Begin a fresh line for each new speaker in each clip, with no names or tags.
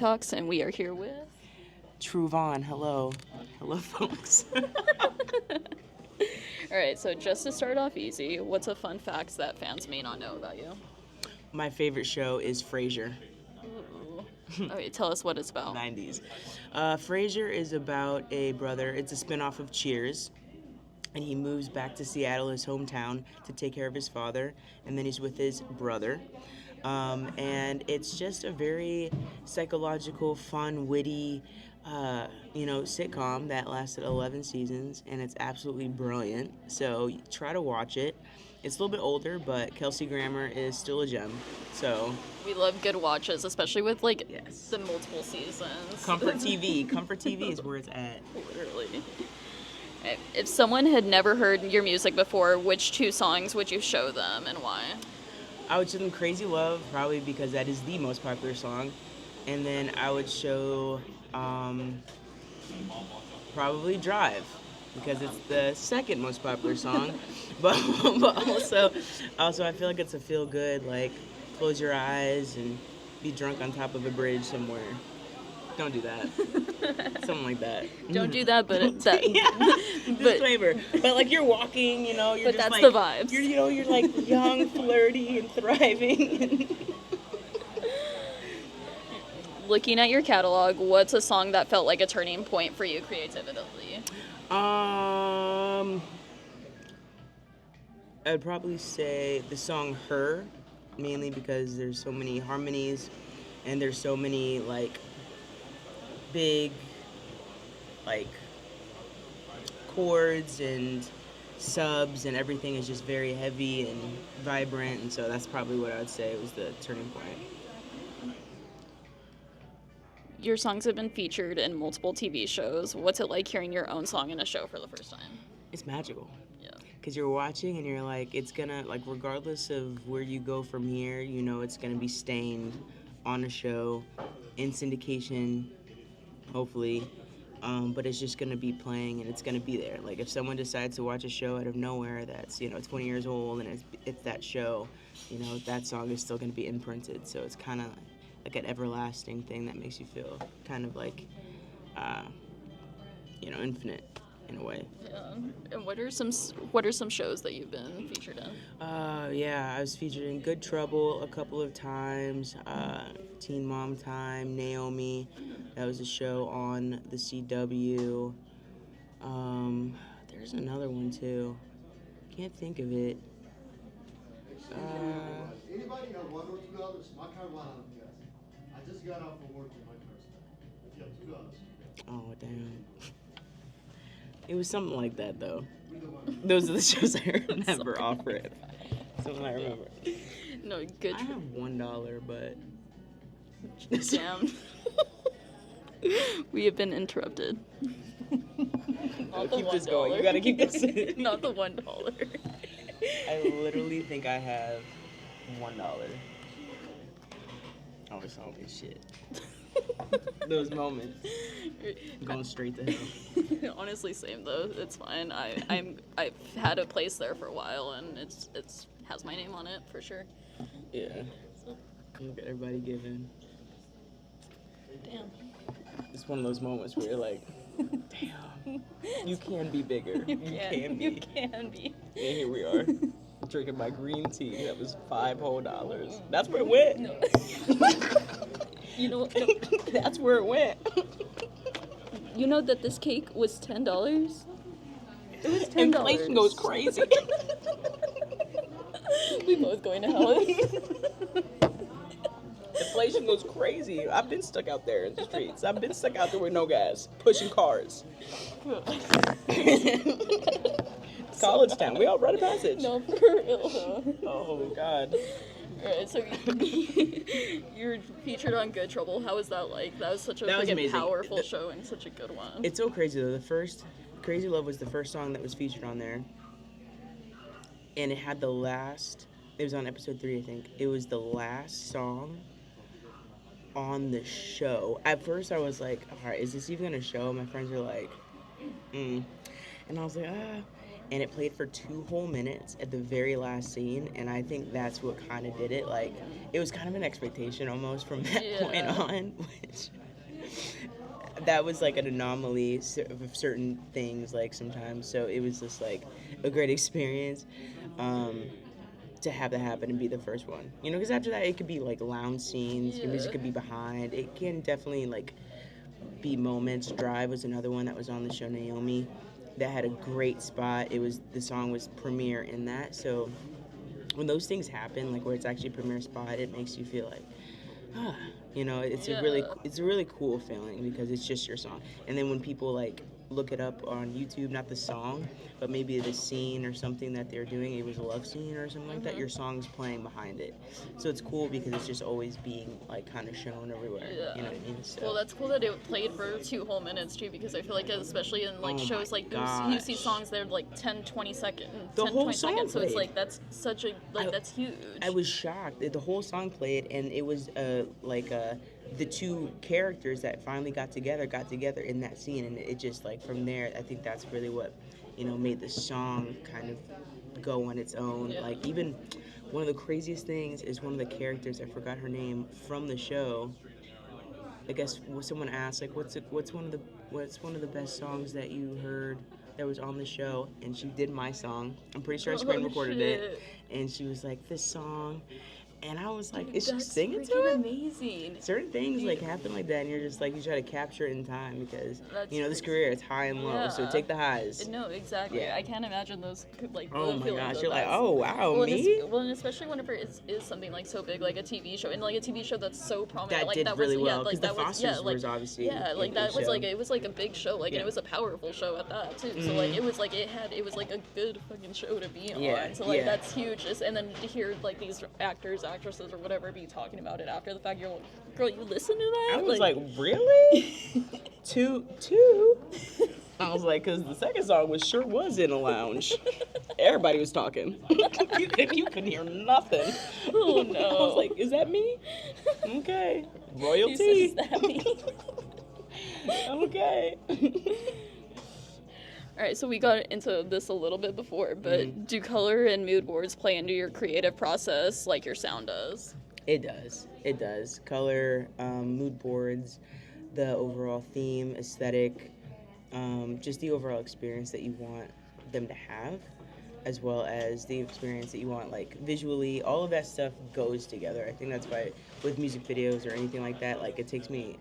Talks, and we are here with...
Truvonne, hello. Hello, folks.
All right, so just to start off easy, what's a fun fact that fans may not know about you?
My favorite show is Frasier.
Ooh. Okay, tell us what it's about.
90s. Frasier is about a brother. It's a spinoff of Cheers. And he moves back to Seattle, his hometown, to take care of his father. And then he's with his brother. And it's just a very psychological, fun, witty, sitcom that lasted 11 seasons. And it's absolutely brilliant. So try to watch it. It's a little bit older, but Kelsey Grammer is still a gem. So
we love good watches, especially with
yes.
the multiple seasons.
Comfort TV. Comfort TV is where it's at.
Literally. If someone had never heard your music before, which two songs would you show them and why?
I would show them Crazy Love, probably because that is the most popular song. And then I would show probably Drive, because it's the second most popular song. but also I feel like it's a feel good, like close your eyes and be drunk on top of a bridge somewhere. Don't do that. Something like that.
Don't do that, but
disclaimer. But like you're walking, you're
but
just
that's
like
the vibes.
You're like young, flirty, and thriving.
Looking at your catalog, what's a song that felt like a turning point for you creatively?
I'd probably say the song Her, mainly because there's so many harmonies and there's so many big chords and subs, and everything is just very heavy and vibrant, and so that's probably what I would say was the turning point.
Your songs have been featured in multiple TV shows. What's it like hearing your own song in a show for the first time?
It's magical.
Yeah.
Because you're watching and you're like, it's gonna, regardless of where you go from here, it's gonna be stained on a show, in syndication, hopefully, but it's just going to be playing and it's going to be there. Like if someone decides to watch a show out of nowhere that's 20 years old and it's that show, that song is still going to be imprinted. So it's kind of like an everlasting thing that makes you feel kind of like infinite in a way.
Yeah. And what are some shows that you've been featured in?
I was featured in Good Trouble a couple of times, Teen Mom Time, Naomi. That was a show on the CW. There's another one too. Can't think of it.
Anybody have $1 or $2? My car went out of gas. I just got out from work and my car stopped. If you have $2.
Oh damn. It was something like that though. Those are the shows I remember off rip. Something I remember.
No, good.
I have $1, but
damn. We have been interrupted.
Not keep this going. You gotta keep this.
Not the $1.
I literally think I have $1. Oh, it's always shit. Those moments. Going straight to hell.
Honestly, same though. It's fine. I've had a place there for a while, and it's has my name on it for sure.
Yeah. Look at everybody giving.
Damn.
It's one of those moments where you're like, damn, you can be bigger. You can be.
You can be.
And here we are, drinking my green tea. That was $5 whole. That's where it went.
No. You know what? No.
That's where it went.
You know that this cake was $10? It was $10.
Inflation goes crazy.
We both going to hell.
Inflation goes crazy. I've been stuck out there in the streets. I've been stuck out there with no gas, pushing cars. College town. We all rite of passage.
No, for real.
Oh, God.
Alright, so you're featured on Good Trouble. How was that like? That was such a powerful show and such a good one.
It's so crazy though. The first Crazy Love was the first song that was featured on there. And it had it was on episode 3, I think. It was the last song on the show. At first I was like, alright, is this even gonna show? My friends were like, And I was like, and it played for 2 whole minutes at the very last scene, and I think that's what kind of did it. Like, it was kind of an expectation almost from that point on, which that was like an anomaly of certain things, like sometimes. So it was just like a great experience to have that happen and be the first one. You know, because after that it could be like lounge scenes, the music could be behind. It can definitely like be moments. Drive was another one that was on the show, Naomi, that had a great spot. The song was premiere in that. So when those things happen, like where it's actually a premiere spot, it makes you feel like, you know, it's a really cool feeling because it's just your song. And then when people like look it up on YouTube, not the song, but maybe the scene or something that they're doing, it was a love scene or something like that, your song's playing behind it. So it's cool because it's just always being like kind of shown everywhere. You know what I mean? So.
Well, that's cool that it played for 2 whole minutes too, because I feel like especially in like shows like those, you see songs that are like 10, 20 seconds.
The whole song
seconds, so
played.
it's like that's such a that's huge.
I was shocked. The whole song played, and it was the 2 characters that finally got together in that scene, and it just like from there, I think that's really what, you know, made the song kind of go on its own. Like even one of the craziest things is one of the characters, I forgot her name, from the show. I guess someone asked like, what's one of the best songs that you heard that was on the show, and she did my song. I'm pretty sure I screen recorded it, and she was like, this song. And I was like, is she singing to it?
Amazing.
Certain things like happen like that, and you're just like, you try to capture it in time because you know this career, it's high and low, so take the highs.
No, exactly. I can't imagine those like.
Oh my gosh, you're like, oh wow, me.
And especially whenever it is something like so big, like a TV show, and like a TV show that's so prominent.
That
like,
did
that
really
was,
well because the Fosters was obviously.
Yeah, like that was like it was like a big show, like and it was a powerful show at that too. So like it was like it was like a good fucking show to be on. So like that's huge. And then to hear like these actors, actresses, or whatever be talking about it after the fact, you're like, girl, you listen to that?
I was like really? two? I was like, because the second song was in a lounge. Everybody was talking. you couldn't hear nothing.
Oh no.
I was like, is that me? Okay. Royalty.
Is that me?
Okay.
All right, so we got into this a little bit before, but do color and mood boards play into your creative process like your sound does?
It does. Color, mood boards, the overall theme, aesthetic, just the overall experience that you want them to have, as well as the experience that you want, like, visually. All of that stuff goes together. I think that's why with music videos or anything like that, like, it takes me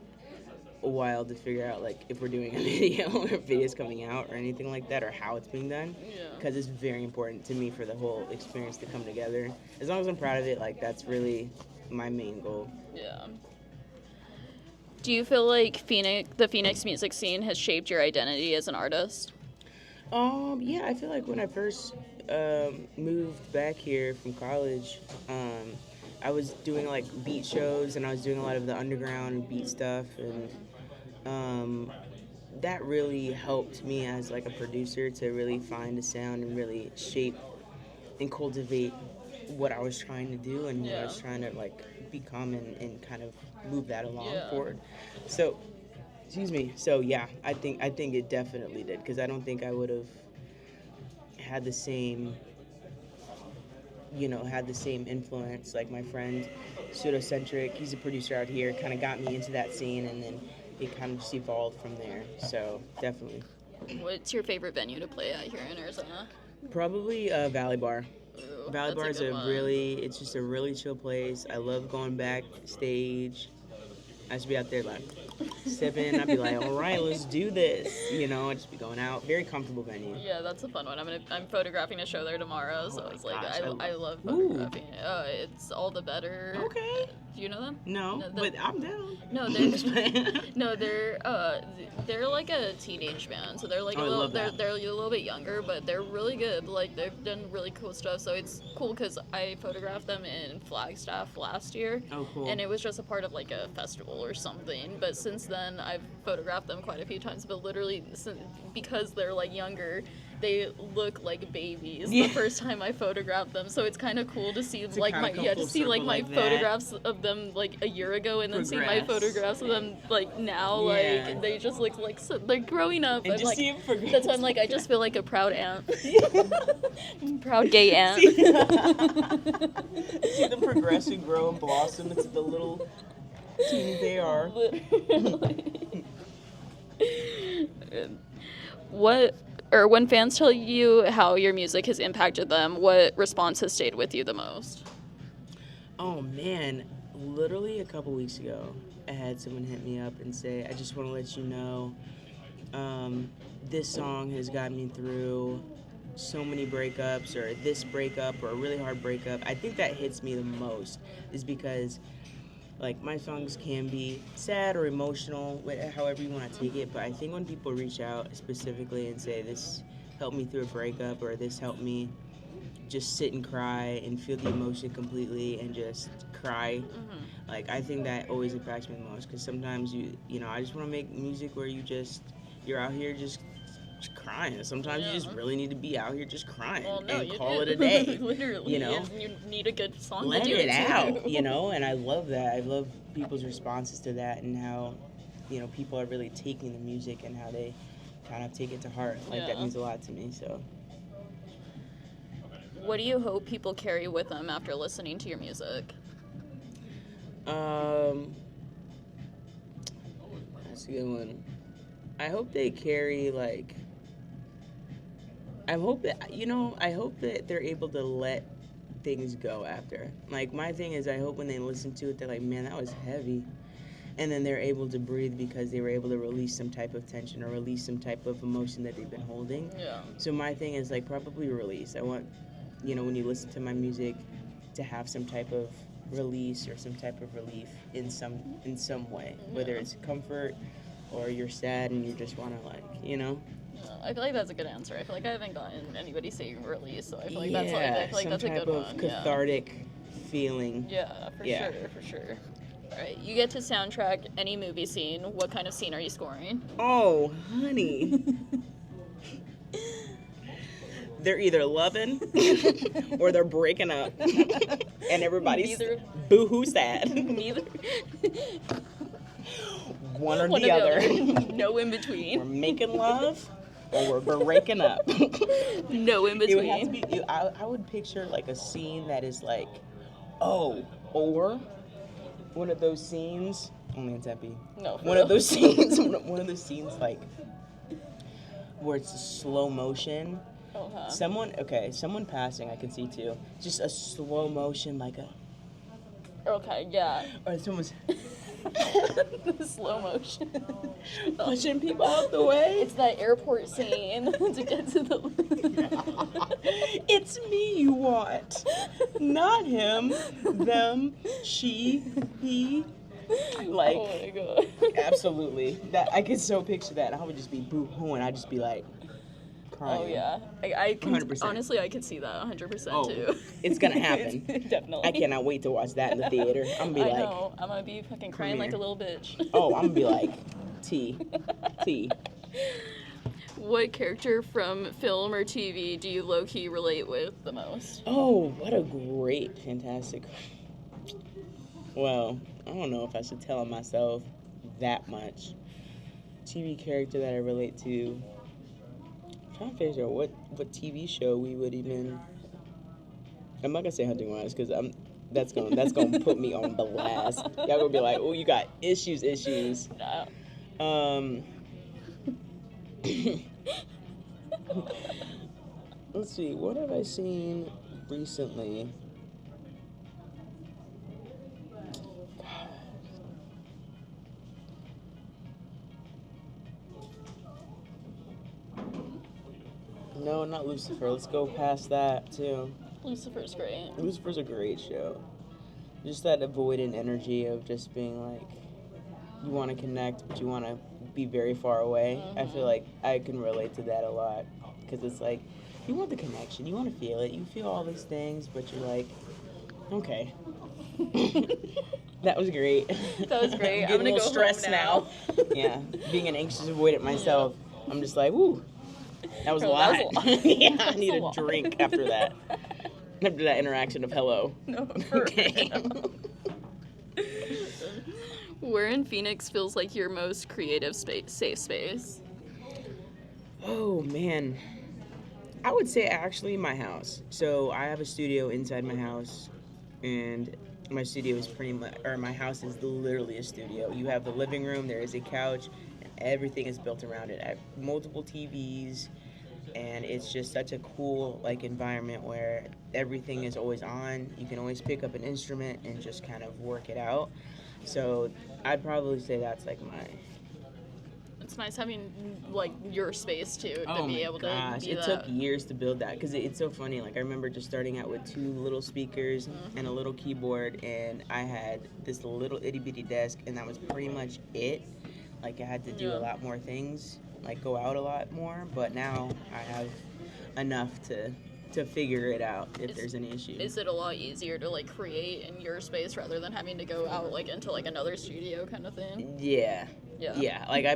a while to figure out, like, if we're doing a video or if video's coming out or anything like that, or how it's being done, because it's very important to me for the whole experience to come together. As long as I'm proud of it, like, that's really my main goal.
Yeah. Do you feel like the Phoenix music scene has shaped your identity as an artist?
Yeah, I feel like when I first moved back here from college, I was doing like beat shows, and I was doing a lot of the underground beat stuff, and that really helped me as like a producer to really find a sound and really shape and cultivate what I was trying to do and what I was trying to like become and kind of move that along forward. So, excuse me. So yeah, I think it definitely did, because I don't think I would have had the same influence. Like my friend Pseudocentric, he's a producer out here, kind of got me into that scene, and then it kind of just evolved from there. So definitely.
What's your favorite venue to play at here in Arizona?
Probably Valley Bar.
Ooh,
Valley Bar is it's just a really chill place. I love going backstage. I used to be out there like sipping. I'd be like, all right, let's do this. You know, I'd just be going out. Very comfortable venue.
Yeah, that's a fun one. I'm photographing a show there tomorrow, so it's like I love photographing. It's All the Better.
Okay.
Do you know them?
No, but I'm down.
No, they're like a teenage band, so they're like they're a little bit younger, but they're really good. Like they've done really cool stuff, so it's cool because I photographed them in Flagstaff last year.
Oh, cool.
And it was just a part of like a festival or something. But since then, I've photographed them quite a few times. But literally, because they're like younger, they look like babies the first time I photographed them. So it's kind of cool to see like my photographs of them like a year ago and then see my photographs of them like now. Like they just look like they're growing up.
And
I'm
just
like,
see it progress.
that's why I'm like I just feel like a proud aunt, proud gay aunt.
See them progress and grow and blossom into the little teens they are.
When fans tell you how your music has impacted them, what response has stayed with you the most?
Oh man, literally a couple weeks ago, I had someone hit me up and say, I just want to let you know, this song has gotten me through so many breakups, or this breakup, or a really hard breakup. I think that hits me the most is because like my songs can be sad or emotional, however you want to take it, but I think when people reach out specifically and say this helped me through a breakup, or this helped me just sit and cry and feel the emotion completely and just cry, like I think that always impacts me the most, because sometimes you know I just want to make music where you're out here just crying. Sometimes you just really need to be out here just crying and call it a day.
Literally,
you know,
you need a good song
let
to do
it out.
too.
You know, and I love that. I love people's responses to that and how, you know, people are really taking the music and how they kind of take it to heart. Like that means a lot to me. So,
what do you hope people carry with them after listening to your music?
That's a good one. I hope they carry I hope that they're able to let things go after. Like my thing is, I hope when they listen to it, they're like, man, that was heavy. And then they're able to breathe because they were able to release some type of tension or release some type of emotion that they've been holding. Yeah. So my thing is like probably release. I want, you know, when you listen to my music to have some type of release or some type of relief in some way, whether it's comfort or you're sad and you just want to, like, you know?
I feel like that's a good answer. I feel like I haven't gotten anybody saying release, so I feel like that's a good one.
Some type of cathartic feeling.
Yeah, for sure. All right, you get to soundtrack any movie scene. What kind of scene are you scoring?
Oh, honey. They're either loving or they're breaking up. And everybody's boo-hoo sad.
Neither.
One or the other.
No in between.
We're making love or we're breaking up.
No in between.
It would have to be, I would picture like a scene that is like, or one of those scenes. Only in Tempe. No. One of those scenes like where it's a slow motion. Uh-huh. Someone passing I can see too. Just a slow motion like a.
Okay, yeah.
Or someone's.
Slow motion.
Pushing people out the way.
It's that airport scene to get to the.
It's me you want, not him, them, she, he. Like,
oh my god.
Absolutely. That I could so picture that. I would just be boo-hooing. I'd just be like. Crying.
Oh yeah, I can 100%. Honestly, I could see that 100% too.
It's gonna happen.
Definitely.
I cannot wait to watch that in the theater. I'm gonna be
I know. I'm gonna be fucking crying like a little bitch.
Oh, I'm gonna be like, T.
What character from film or TV do you low-key relate with the most?
Oh, what a great, fantastic. Well, I don't know if I should tell myself that much. TV character that I relate to. I'm trying to figure out what TV show we would even. I'm not gonna say Hunting Wives because that's gonna put me on blast. Y'all gonna be like, oh, you got issues. No. Let's see, what have I seen recently? No, not Lucifer. Let's go past that, too.
Lucifer's great.
Lucifer's a great show. Just that avoidant energy of just being like, you want to connect, but you want to be very far away. Mm-hmm. I feel like I can relate to that a lot. Because it's like, you want the connection. You want to feel it. You feel all these things, but you're like, okay. That was great.
That was great. I'm going to go
stressed
home now.
Yeah. Being an anxious avoidant myself, I'm just like, woo. That was a
Oh,
lot.
that was a lot.
Yeah, I
That's
need
a
a
lot.
drink after that. After that interaction of hello.
No, for
Okay.
real. Where in Phoenix feels like your most creative safe space?
Oh man, I would say actually my house. So I have a studio inside my house, and my studio is pretty much, or my house is literally a studio. You have the living room, there is a couch, and everything is built around it. I have multiple TVs, and it's just such a cool like environment where everything is always on. You can always pick up an instrument and just kind of work it out. So I'd probably say that's like my.
It's nice having like your space too to
Oh
be
my
able
gosh,
to be
it
that.
took years to build that because it's so funny. Like I remember just starting out with 2 little speakers and a little keyboard, and I had this little itty bitty desk, and that was pretty much it. Like I had to do
Yeah.
a lot more things, like go out a lot more. But now I have enough to figure it out if there's any issue.
Is it a lot easier to like create in your space rather than having to go out like into like another studio kind of thing?
Yeah.
Yeah.
Yeah, like I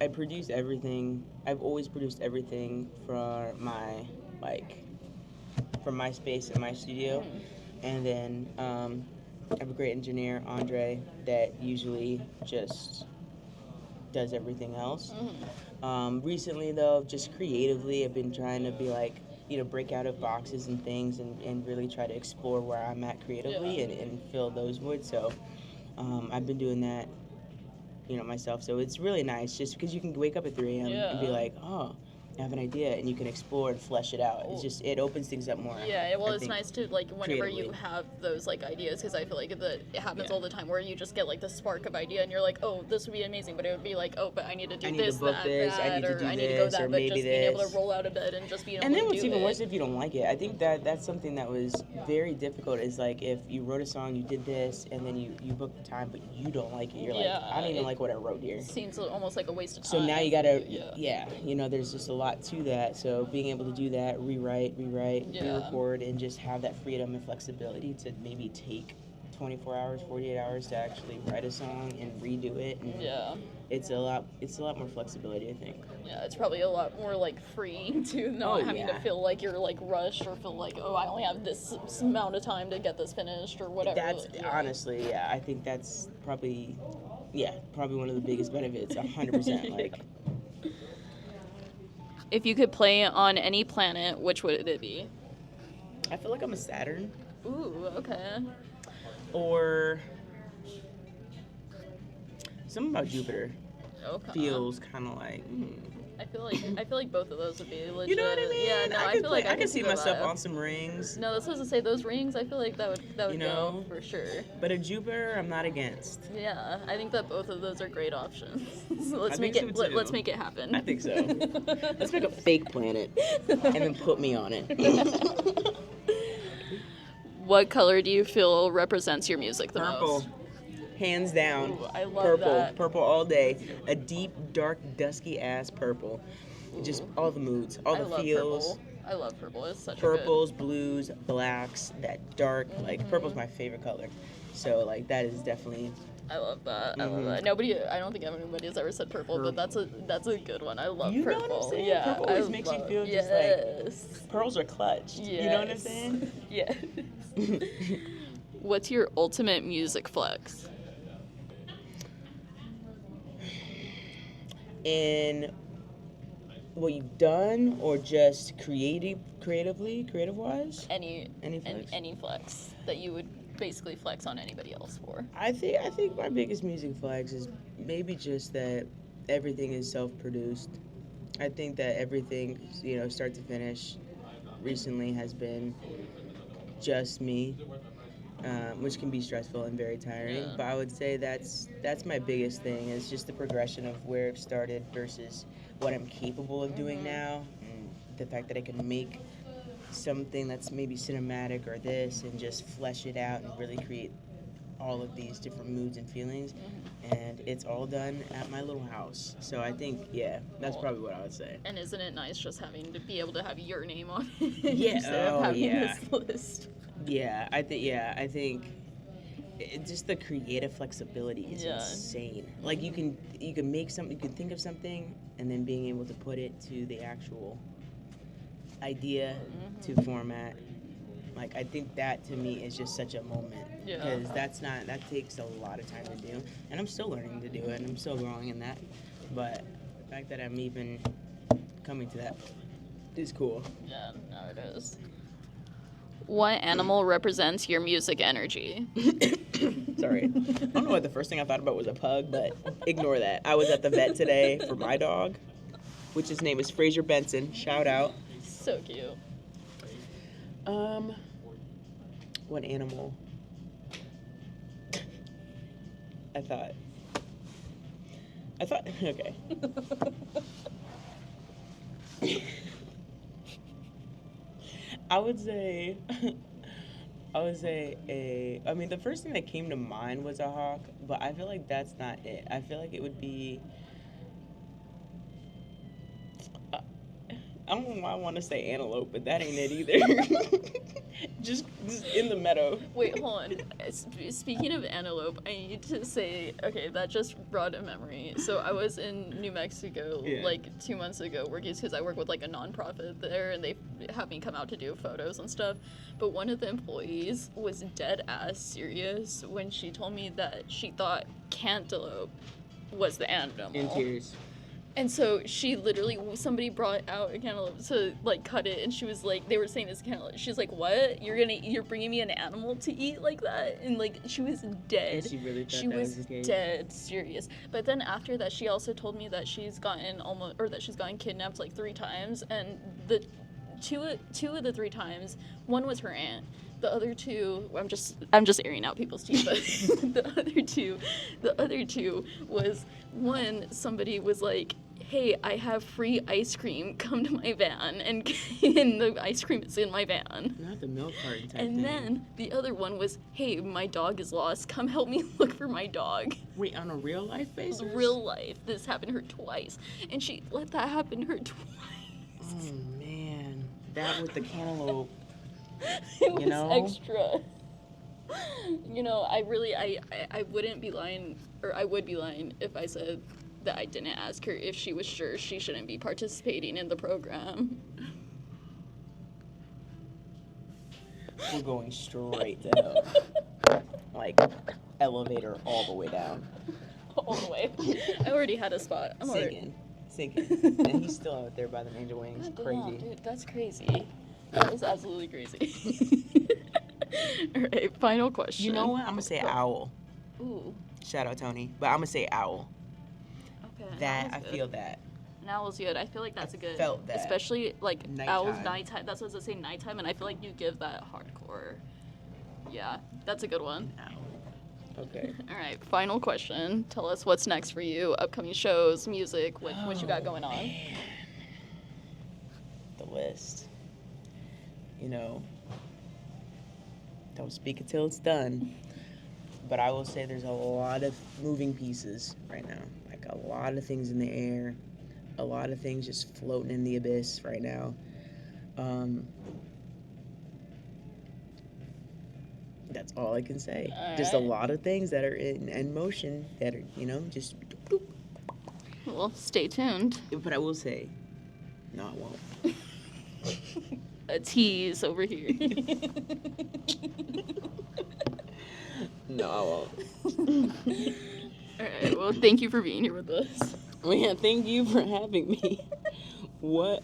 produce everything. I've always produced everything for my space in my studio, and then I have a great engineer, Andre, that usually just does everything else. Recently though, just creatively, I've been trying to be like, break out of boxes and things, and really try to explore where I'm at creatively
Yeah.
and fill those voids. So I've been doing that myself. So it's really nice just because you can wake up at 3 a.m. and be
Yeah.
like, oh, I have an idea, and you can explore and flesh it out. It's just, it opens things up more.
Yeah, well,
I
it's
think,
nice to like whenever you
creatively.
have those like ideas, because I feel like it happens
Yeah.
all the time where you just get like the spark of idea and you're like, oh, this would be amazing, but it would be like, oh, but I need to do
I need to
this,
book
that,
this, I
that,
need to
or
do
I need to go
this,
that,
or
but
maybe
just being able
this.
to roll out of bed and just being able
And then
to
what's
do
even
it.
worse if you don't like it. I think that's something that was very difficult. Is like if you wrote a song, you did this, and then you booked the time, but you don't like it. You're like, I don't even like what I wrote here.
Seems almost like a waste of time.
So now you gotta,
yeah.
there's just a lot to that. So being able to do that, rewrite,
Yeah.
re-record, and just have that freedom and flexibility to maybe take 24 hours, 48 hours to actually write a song and redo it. And
Yeah.
it's a lot more flexibility, I think.
Yeah, it's probably a lot more like freeing to not having to feel like you're like rushed or feel like, oh, I only have this amount of time to get this finished or whatever.
That's honestly, yeah, I think that's probably one of the biggest benefits, 100%. Like,
if you could play on any planet, which would it be?
I feel like I'm a Saturn,
Ooh, okay.
or something about Jupiter
Okay.
feels kind of like.
I feel like both of those would be legit.
You know what I mean?
Yeah, no, I feel like
I can see myself
that.
on some rings.
No, that's supposed to say those rings. I feel like that would
You
go
know?
for sure.
But a Jupiter, I'm not against.
Yeah, I think that both of those are great options. So let's
I
make
think
it.
so, too.
Let's make it happen.
I think so. Let's make a fake planet and then put me on it.
What color do you feel represents your music the
Purple.
most?
Hands down.
Ooh, I love
purple.
that.
Purple all day. A deep, dark, dusky ass purple. Just all the moods, all the feels.
I love purple. It's such
Purples, blues, blacks, that dark, like purple's my favorite color. So like that is definitely.
I love that. I love that. I don't think anybody has ever said purple, but that's a good one. I love
You know
purple.
what I'm saying?
Yeah,
Purple always makes you feel just like pearls are clutched.
Yes.
You know what I'm saying?
Yes. What's your ultimate music flex?
In what you've done, or just creative wise?
Any
flex?
any flex that you would basically flex on anybody else for.
I think my biggest music flex is maybe just that everything is self-produced. I think that everything, start to finish, recently has been just me, which can be stressful and very tiring.
Yeah.
But I would say that's my biggest thing, is just the progression of where it started versus what I'm capable of doing now, and the fact that I can make something that's maybe cinematic or this and just flesh it out and really create all of these different moods and feelings, and it's all done at my little house. So I think that's probably what I would say.
And isn't it nice just having to be able to have your name on it
Yeah.
instead of having
yeah.
this list?
I think just the creative flexibility is insane. Like you can make something, you can think of something, and then being able to put it to the actual idea to format. Like, I think that to me is just such a moment.
Yeah.
Because that takes a lot of time to do. And I'm still learning to do it, and I'm still growing in that. But the fact that I'm even coming to that is cool.
Yeah, no, it is. What animal represents your music energy?
Sorry. I don't know what the first thing I thought about was a pug, but ignore that. I was at the vet today for my dog, which his name is Fraser Benson. Shout out.
So cute.
What animal? I thought, okay. I would say I mean, the first thing that came to mind was a hawk, but I feel like that's not it. I feel like it would be, I don't know why I want to say antelope, but that ain't it either. just in the meadow.
Wait, hold on. Speaking of antelope, I need to say, okay, that just brought a memory. So I was in New Mexico like 2 months ago working, because I work with like a nonprofit there, and they have me come out to do photos and stuff. But one of the employees was dead ass serious when she told me that she thought cantaloupe was the animal.
In tears.
And so she literally, somebody brought out a cantaloupe to like cut it, and she was like, they were saying it's cantaloupe. She's like, what? You're bringing me an animal to eat like that? And like, she was dead.
And she really thought
she
that
was
was the case.
dead serious. But then after that, she also told me that she's gotten kidnapped like 3 times, and the two of the 3 times, one was her aunt. The other 2, I'm just airing out people's teeth, but the other two was, one, somebody was like, hey, I have free ice cream, come to my van, and the ice cream is in my van.
Not the milk carton type
And
thing.
then the other one was, hey, my dog is lost, come help me look for my dog.
Wait, on a real life basis?
Real life. This happened to her twice. And she let that happen to her twice.
Oh, man. That with the cantaloupe.
It was
You know?
extra. You know, I wouldn't be lying, or I would be lying if I said that I didn't ask her if she was sure she shouldn't be participating in the program.
We're going straight to hell. Like, elevator all the way down.
All the way. I already had a spot. I'm already...
Sinking. And he's still out there by the angel wings.
God damn,
Crazy.
dude, that's crazy. That was absolutely crazy. All right, final question.
You know what? I'm going to say owl.
Ooh.
Shout out, Tony. But I'm going to say owl.
Okay.
That, I feel that.
An owl's good. I feel like that's a good.
Felt that.
Especially like
Nighttime.
owls nighttime. That's what I was saying, nighttime, and I feel like you give that hardcore. Yeah, that's a good one.
Owl. Okay.
All right, final question. Tell us what's next for you. Upcoming shows, music, what you got going on.
Man. The list. You know, don't speak until it's done. But I will say there's a lot of moving pieces right now. Like a lot of things in the air. A lot of things just floating in the abyss right now. That's all I can say.
All
just a
right.
lot of things that are in motion that are, you know, just boop.
Well, stay tuned.
But I will say, no, I won't.
A tease over here.
No, I won't.
All right, well, thank you for being here with us.
Well, yeah, thank you for having me. What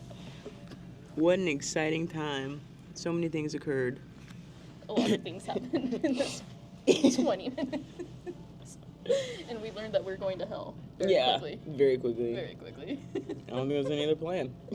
an exciting time. So many things occurred.
A lot of things happened in this 20 minutes. And we learned that we're going to hell very quickly.
Very quickly.
Very quickly.
I don't think there's any other plan.